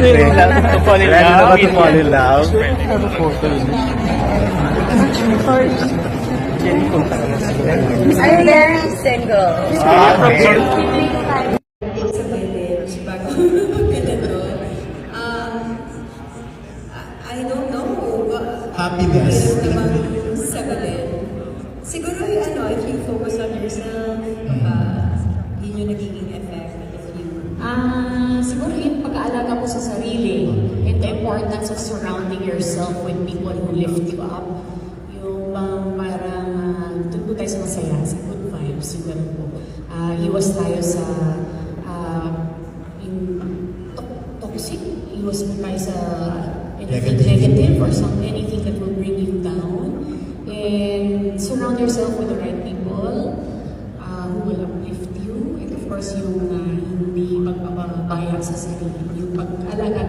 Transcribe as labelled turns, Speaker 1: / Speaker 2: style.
Speaker 1: Ready na ba to fall in love?
Speaker 2: I'm very single.
Speaker 3: Sa Pilipinas, bago ganito. I don't know.
Speaker 4: Happiness.
Speaker 3: Namang sagalin. Siguro if you focus on yourself, yun yung nagiging effect.
Speaker 5: Siguro yung pag-aalaga mo sa sarili and the importance of surrounding yourself with people who lift you up. Yung parang doon po tayo sa masaya, sa good vibes, yung ganun po. Iwas tayo sa yung toxic, iwas po tayo sa anything negative or anything that will bring you down. And surround yourself with the right people who will uplift you. And of course, yung hindi pagpapabayag sa sarili, yung pag-alaga